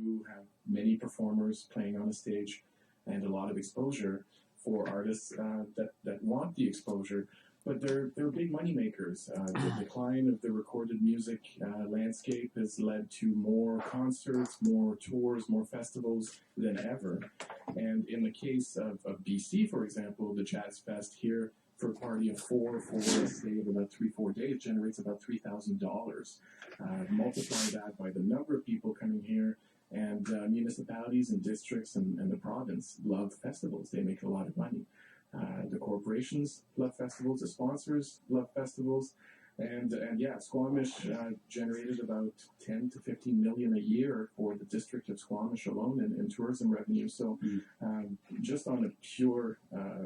you have many performers playing on the stage and a lot of exposure for artists that want the exposure. But they're big money makers. The decline of the recorded music landscape has led to more concerts, more tours, more festivals than ever. And in the case of BC, for example, the Jazz Fest here for a party of four, let's say of about 3-4 days, generates about $3,000. Multiply that by the number of people coming here, and municipalities and districts and the province love festivals. They make a lot of money. The corporations love festivals, the sponsors love festivals, and yeah, Squamish generated about 10 to 15 million a year for the district of Squamish alone in tourism revenue. So just on a pure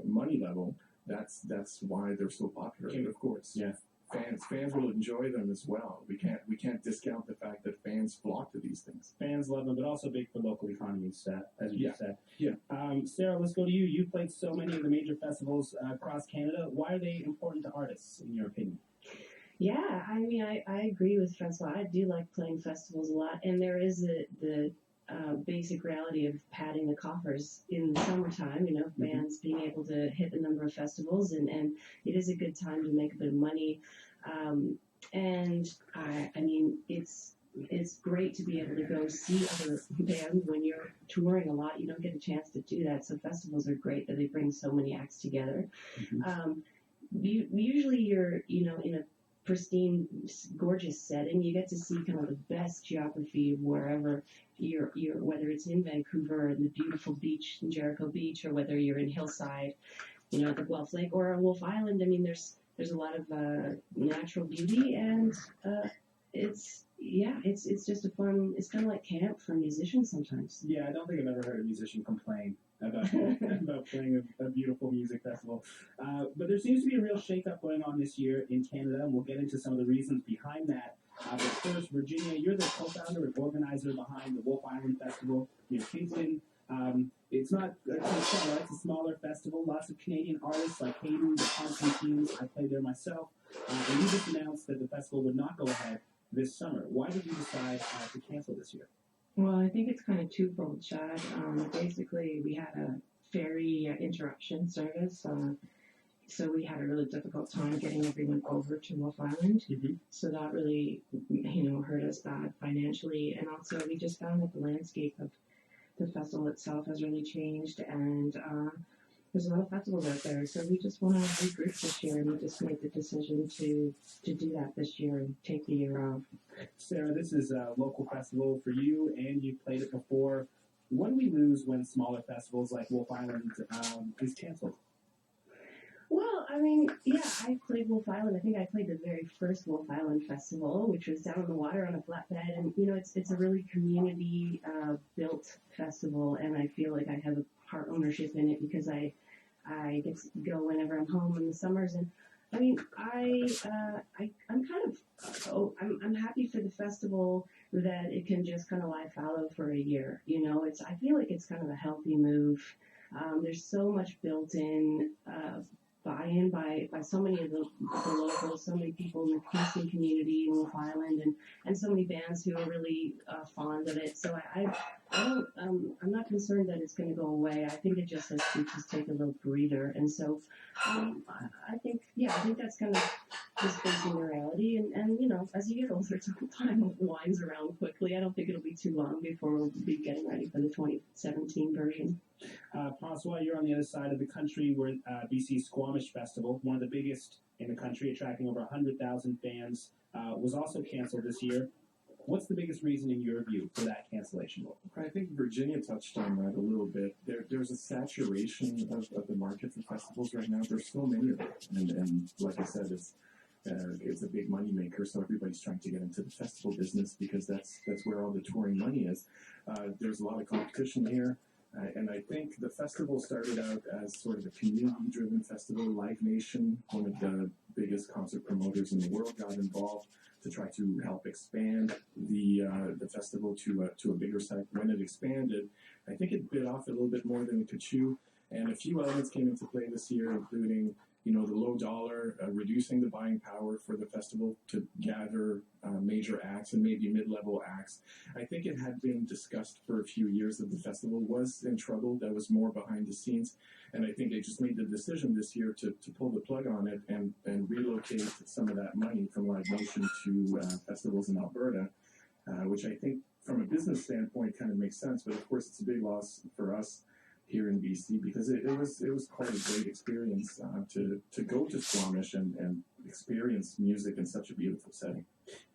money level, that's why they're so popular. And of course, yeah, fans will enjoy them as well. We can't discount the fact that fans flock to these things. Fans love them, but also big for local economies, as you just said. Yeah. Sarah, let's go to you. You've played so many of the major festivals across Canada. Why are they important to artists, in your opinion? Yeah, I mean, I agree with Francois. I do like playing festivals a lot, and there is the basic reality of padding the coffers in the summertime, bands being able to hit a number of festivals, and it is a good time to make a bit of money. And I mean, it's great to be able to go see other bands when you're touring a lot. You don't get a chance to do that, so festivals are great that they bring so many acts together. Usually you're, in a pristine, gorgeous setting. You get to see kind of the best geography wherever you're whether it's in Vancouver and the beautiful beach in Jericho Beach, or whether you're in Hillside, at the Guelph Lake or Wolf Island. I mean, there's a lot of natural beauty, and it's just a fun. It's kind of like camp for musicians sometimes. Yeah, I don't think I've ever heard a musician complain about playing a beautiful music festival. But there seems to be a real shakeup going on this year in Canada, and we'll get into some of the reasons behind that. But first, Virginia, you're the co-founder and organizer behind the Wolf Island Festival near Kingston. It's not it's a smaller festival. Lots of Canadian artists like Hayden, the Constantines. I played there myself. And you just announced that the festival would not go ahead this summer. Why did you decide to cancel this year? Well, I think it's kind of twofold, Chad. Basically, we had a ferry interruption service, so we had a really difficult time getting everyone over to Wolf Island. So that really, hurt us bad financially. And also, we just found that the landscape of the festival itself has really changed, and there's a lot of festivals out there. So we just want to regroup this year, and we just made the decision to do that this year and take the year off. Sarah, this is a local festival for you, and you've played it before. What do we lose when smaller festivals like Wolf Island is canceled? Well, I mean, yeah, I played Wolf Island. I think I played the very first Wolf Island Festival, which was down on the water on a flatbed. And, it's a really community built festival, and I feel like I have a part ownership in it because I get to go whenever I'm home in the summers. And I mean, I'm kind of, I'm happy for the festival that it can just kind of lie fallow for a year. I feel like it's kind of a healthy move. There's so much built in buy-in by so many of the locals, so many people in the Kingston community in Wolf Island, and so many bands who are really fond of it. So I'm not concerned that it's going to go away. I think it just has to just take a little breather. And so I think that's kind of just facing the reality. And as you get older, time winds around quickly. I don't think it'll be too long before we'll be getting ready for the 2017 version. Francois, you're on the other side of the country where BC Squamish Festival, one of the biggest in the country, attracting over 100,000 fans, was also canceled this year. What's the biggest reason, in your view, for that cancellation? I think Virginia touched on that a little bit. There's a saturation of the market for festivals right now. There's so many of them, and like I said, it's a big money maker. So everybody's trying to get into the festival business because that's where all the touring money is. There's a lot of competition here. And I think the festival started out as sort of a community-driven festival. Live Nation, one of the biggest concert promoters in the world, got involved to try to help expand the festival to a bigger site. When it expanded, I think it bit off a little bit more than it could chew. And a few elements came into play this year, including the low dollar, reducing the buying power for the festival to gather major acts and maybe mid-level acts. I think it had been discussed for a few years that the festival was in trouble. That was more behind the scenes. And I think they just made the decision this year to pull the plug on it and relocate some of that money from Live Nation to festivals in Alberta, which I think from a business standpoint kind of makes sense. But of course, it's a big loss for us here in BC because it was quite a great experience to go to Squamish and experience music in such a beautiful setting.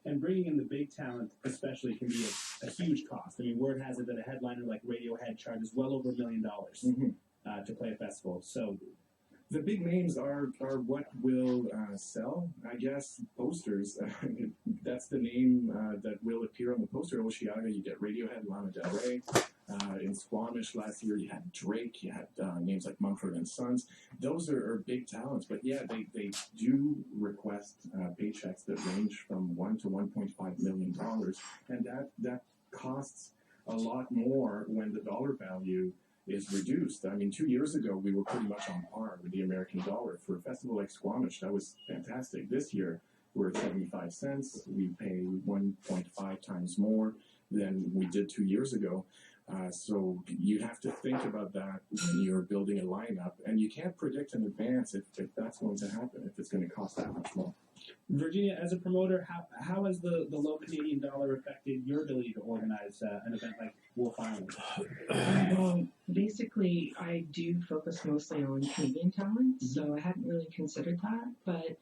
And bringing in the big talent, especially, can be a huge cost. I mean, word has it that a headliner like Radiohead charges well over $1 million to play a festival. So the big names are what will sell, I guess. Posters. That's the name that will appear on the poster. Oshiaga, you get Radiohead, Lana Del Rey. In Squamish last year, you had Drake, you had names like Mumford and Sons. Those are big talents, but yeah, they do request paychecks that range from $1 to $1.5 million, and that costs a lot more when the dollar value is reduced. I mean, 2 years ago, we were pretty much on par with the American dollar. For a festival like Squamish, that was fantastic. This year, we're at 75 cents. We pay 1.5 times more than we did 2 years ago. So you have to think about that when you're building a lineup, and you can't predict in advance if that's going to happen, if it's going to cost that much more. Virginia, as a promoter, how has the low Canadian dollar affected your ability to organize an event like Wolf Island? Basically, I do focus mostly on Canadian talent, so I hadn't really considered that, but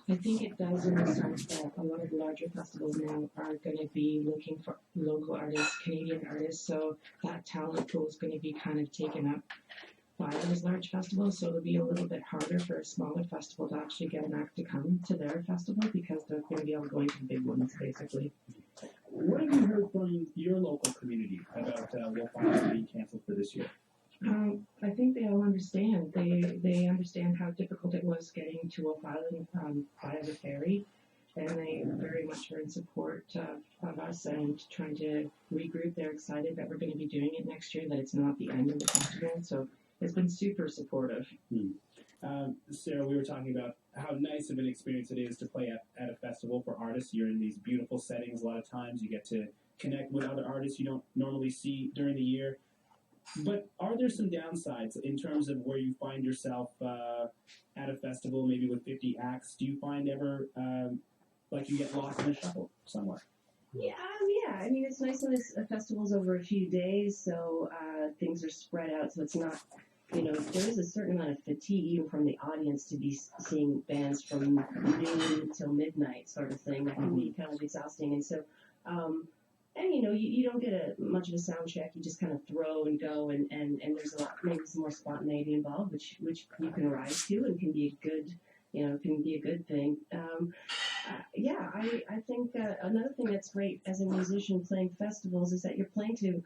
I think it does in the sense that a lot of the larger festivals now are going to be looking for local artists, Canadian artists, so that talent pool is going to be kind of taken up by those large festivals, so it'll be a little bit harder for a smaller festival to actually get an act to come to their festival because they're going to be all going to the big ones, basically. What have you heard from your local community about Wolf Island being canceled for this year? I think they all understand. They understand how difficult it was getting to Wolf Island via the ferry, and they very much are in support of us and trying to regroup. They're excited that we're going to be doing it next year, that it's not the end of the festival, so it's been super supportive. Sarah, we were talking about how nice of an experience it is to play at a festival for artists. You're in these beautiful settings. A lot of times you get to connect with other artists you don't normally see during the year. But are there some downsides in terms of where you find yourself at a festival, maybe with 50 acts? Do you find ever like you get lost in a shuffle somewhere? Yeah. I mean, it's nice when a festival's over a few days, so things are spread out, so it's not, there is a certain amount of fatigue even from the audience to be seeing bands from noon till midnight sort of thing. That can be kind of exhausting. And so, you don't get much of a sound check. You just kind of throw and go, and there's a lot, maybe some more spontaneity involved, which you can rise to and can be a good thing. I think another thing that's great as a musician playing festivals is that you're playing to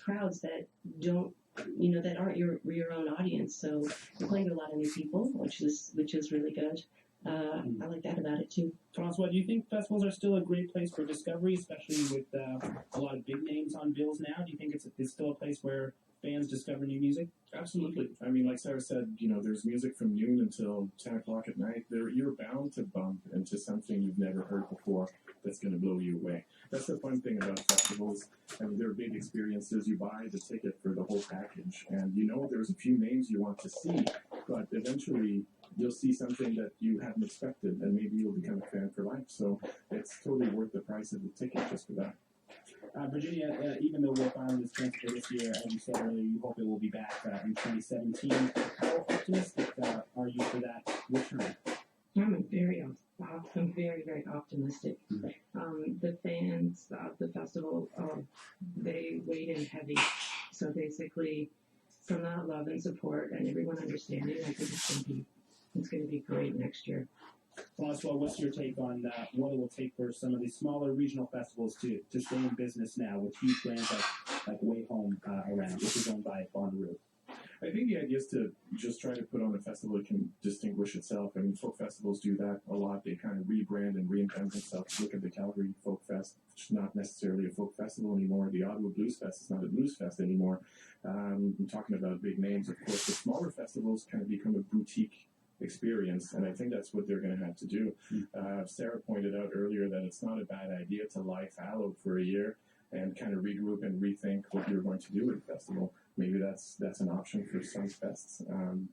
crowds that don't, that aren't your own audience. So you're playing to a lot of new people, which is really good. I like that about it too. Francois, do you think festivals are still a great place for discovery, especially with a lot of big names on bills now? Do you think it's still a place where fans discover new music? Absolutely. I mean, like Sarah said, there's music from noon until 10 o'clock at night. You're bound to bump into something you've never heard before that's going to blow you away. That's the fun thing about festivals. I mean, they're big experiences. You buy the ticket for the whole package, and there's a few names you want to see, but eventually you'll see something that you hadn't expected, and maybe you'll become a fan for life. So it's totally worth the price of the ticket just for that. Virginia, even though Wolf Island is canceled this year, as you said earlier, you hope it will be back in 2017. How optimistic are you for that return? I'm very, very optimistic. The fans of the festival, they weighed in heavy. So basically, from that love and support and everyone understanding, I think it's going to be great next year. Francois, what's your take on what it will take for some of these smaller regional festivals to stay in business now with huge brands like Way Home around, which is owned by Bonnaroo? I think the idea is to just try to put on a festival that can distinguish itself. I mean, folk festivals do that a lot. They kind of rebrand and reinvent themselves. Look at the Calgary Folk Fest, which is not necessarily a folk festival anymore. The Ottawa Blues Fest is not a blues fest anymore. I'm talking about big names. Of course, the smaller festivals kind of become a boutique experience, and I think that's what they're going to have to do. Sarah pointed out earlier that it's not a bad idea to lie fallow for a year and kind of regroup and rethink what you're going to do with the festival. Maybe that's an option for some fests.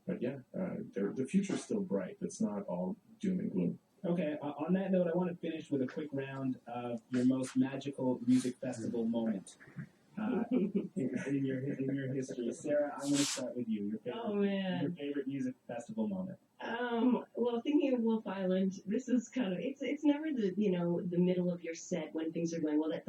But yeah, the future's still bright. It's not all doom and gloom. Okay, on that note, I want to finish with a quick round of your most magical music festival moment in your history. Sarah, I'm going to start with you. Your favorite music festival moment. Well, thinking of Wolf Island, this is kind of it's never the the middle of your set when things are going well. That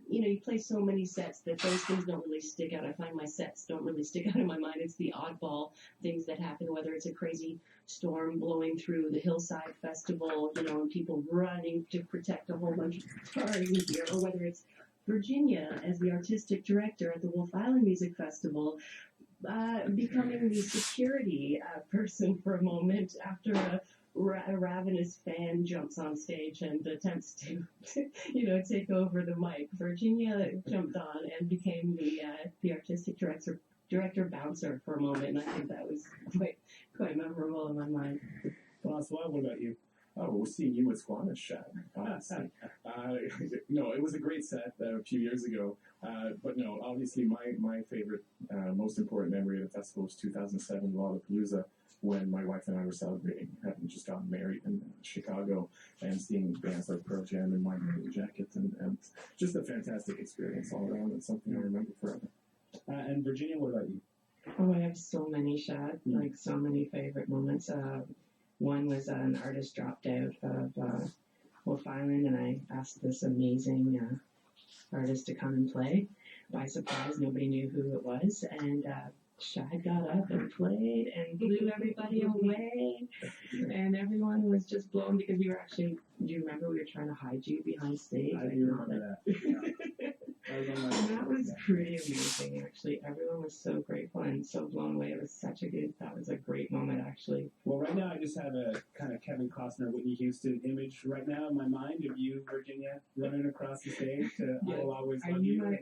you play so many sets that those things don't really stick out. I find my sets don't really stick out in my mind. It's the oddball things that happen, whether it's a crazy storm blowing through the hillside festival, and people running to protect a whole bunch of guitars in here, or whether it's Virginia as the artistic director at the Wolf Island Music Festival. Becoming the security person for a moment after a ravenous fan jumps on stage and attempts to, take over the mic. Virginia jumped on and became the artistic director bouncer for a moment, and I think that was quite memorable in my mind. Francois, what about you? Oh, we'll see you with Squamish, Shad. Honestly, no, it was a great set a few years ago. But no, obviously my favorite, most important memory of the festival was 2007 Lollapalooza, when my wife and I were celebrating having just gotten married in Chicago and seeing bands like Pearl Jam and My Yellow Jacket, and just a fantastic experience all around. It's something I remember forever. And Virginia, what about you? Oh, I have so many, Shad. Like so many favorite moments. One was an artist dropped out of Wolf Island, and I asked this amazing artist to come and play. By surprise, nobody knew who it was, and Shad got up and played and blew everybody away, and everyone was just blown because we were actually, do you remember we were trying to hide you behind stage? I do remember that. Yeah. That was pretty amazing, actually. Everyone was so grateful and so blown away. That was a great moment, actually. Well, right now I just have a kind of Kevin Costner, Whitney Houston image right now in my mind of you, Virginia, running across the stage to I Will Always Love You.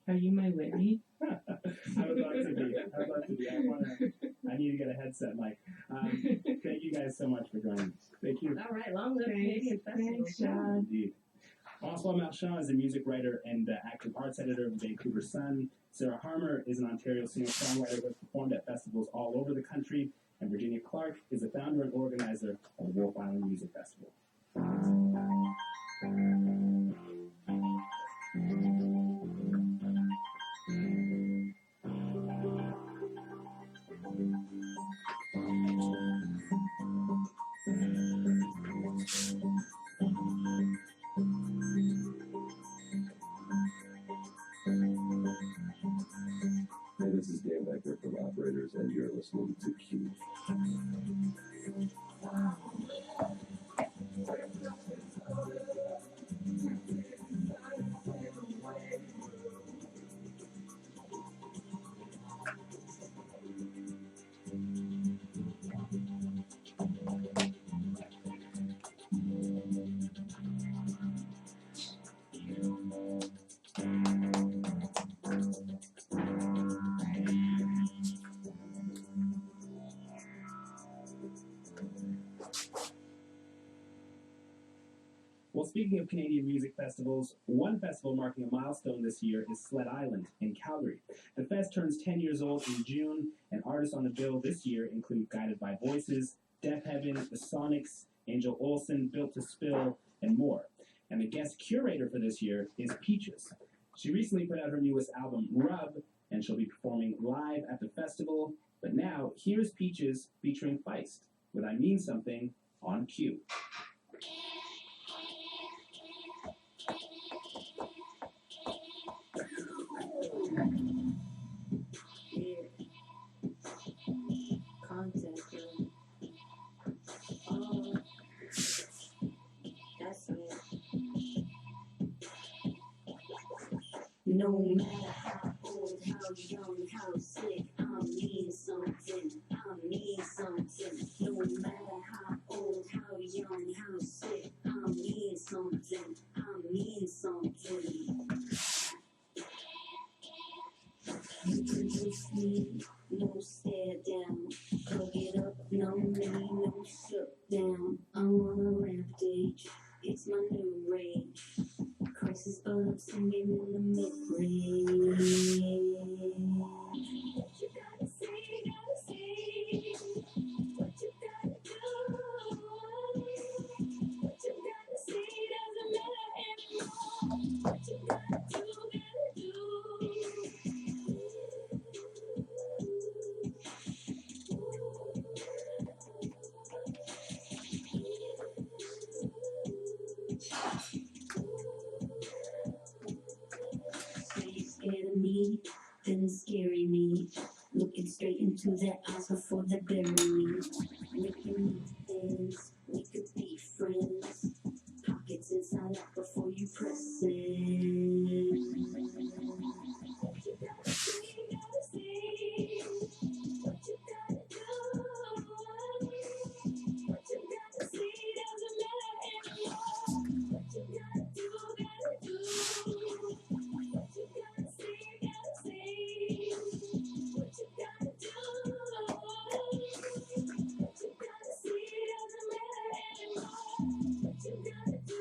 Are you my Whitney? I would love to be. I need to get a headset, Mike. Thank you guys so much for joining us. Thank you. All right, long live Canadian Festival. Thanks, John. Indeed. François Marchand is a music writer and active arts editor of the Vancouver Sun. Sarah Harmer is an Ontario singer-songwriter who has performed at festivals all over the country. And Virginia Clark is the founder and organizer of the Wolf Island Music Festival. This is Dan Becker from Operators, and you're listening to Q. Well, speaking of Canadian music festivals, one festival marking a milestone this year is Sled Island in Calgary. The fest turns 10 years old in June, and artists on the bill this year include Guided by Voices, Deaf Heaven, The Sonics, Angel Olsen, Built to Spill, and more. And the guest curator for this year is Peaches. She recently put out her newest album, Rub, and she'll be performing live at the festival. But now, here's Peaches featuring Feist with I Mean Something on Q. Content, oh, that's it. No matter how old, how young, how sick, I mean something, I mean something. No matter how old, how young, how sick, I mean something, I mean something. Introduce me, no stare down. Plug it up, no me, no shut down. I'm on a rampage, it's my new rage. Crisis, but I'm singing in the mid-range. What you gotta say, what you gotta do. What you gotta say doesn't matter anymore. What you gotta do, Say you're scared of me, then scary me. Looking straight into their eyes before they bury me. Making hands, we could be friends. Pockets inside out before you press in. What you gotta say, what you gotta do. What you gotta say doesn't matter anymore. What you gotta do, What you gotta say, What you gotta do. What you gotta say doesn't matter anymore. What you gotta do,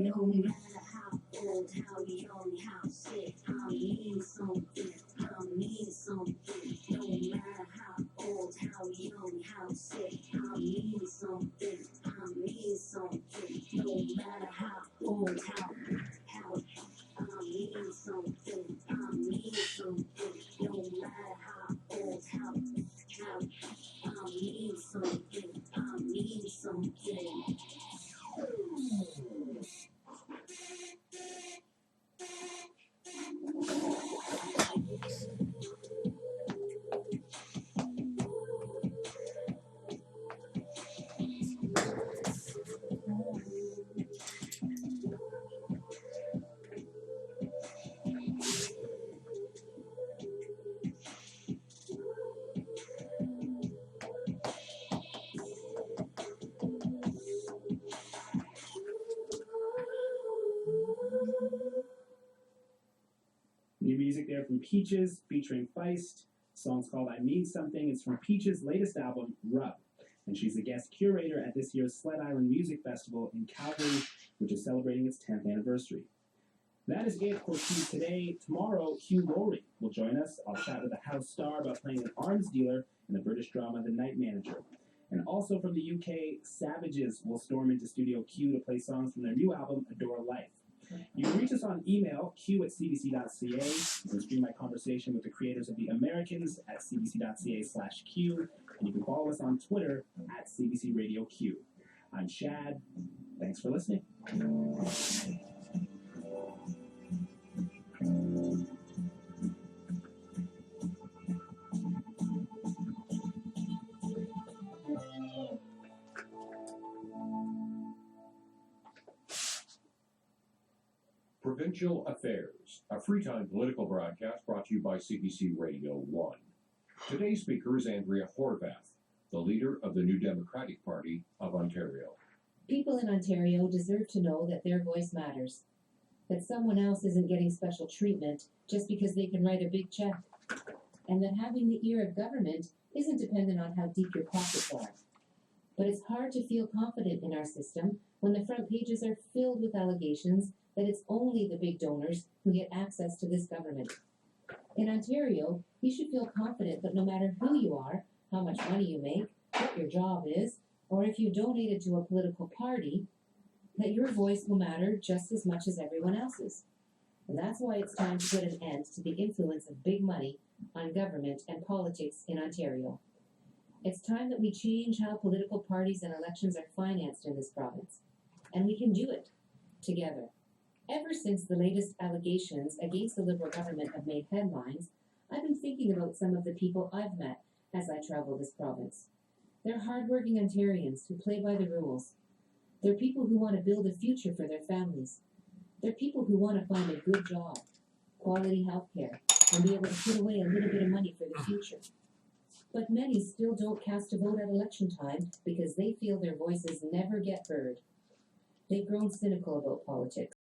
No matter how old, how young, how sick, I mean something, I mean something. No matter how old, how young, how sick, I mean something, I mean something. No matter how old, how, I mean something, I mean something. No matter how old, how, I mean something, I mean something. New music there from Peaches featuring Feist. The song's called I Mean Something. It's from Peaches' latest album, Rub. And she's the guest curator at this year's Sled Island Music Festival in Calgary, which is celebrating its 10th anniversary. That is it for Q today. Tomorrow, Hugh Laurie will join us. I'll chat with a house star about playing an arms dealer in the British drama The Night Manager. And also from the UK, Savages will storm into Studio Q to play songs from their new album, Adore Life. You can reach us on email, q@cbc.ca. You can stream my conversation with the creators of The Americans at cbc.ca/q. And you can follow us on Twitter at CBC Radio Q. I'm Shad. Thanks for listening. Provincial Affairs, a free-time political broadcast brought to you by CBC Radio 1. Today's speaker is Andrea Horvath, the leader of the New Democratic Party of Ontario. People in Ontario deserve to know that their voice matters, that someone else isn't getting special treatment just because they can write a big check, and that having the ear of government isn't dependent on how deep your pockets are. But it's hard to feel confident in our system when the front pages are filled with allegations that it's only the big donors who get access to this government. In Ontario, you should feel confident that no matter who you are, how much money you make, what your job is, or if you donated to a political party, that your voice will matter just as much as everyone else's. And that's why it's time to put an end to the influence of big money on government and politics in Ontario. It's time that we change how political parties and elections are financed in this province. And we can do it together. Ever since the latest allegations against the Liberal government have made headlines, I've been thinking thinking about some of the people I've met as I travel this province. They're hardworking Ontarians who play by the rules. They're people who want to build a future for their families. They're people who want to find a good job, quality health care, and be able to put away a little bit of money for the future. But many still don't cast a vote at election time because they feel their voices never get heard. They've grown cynical about politics.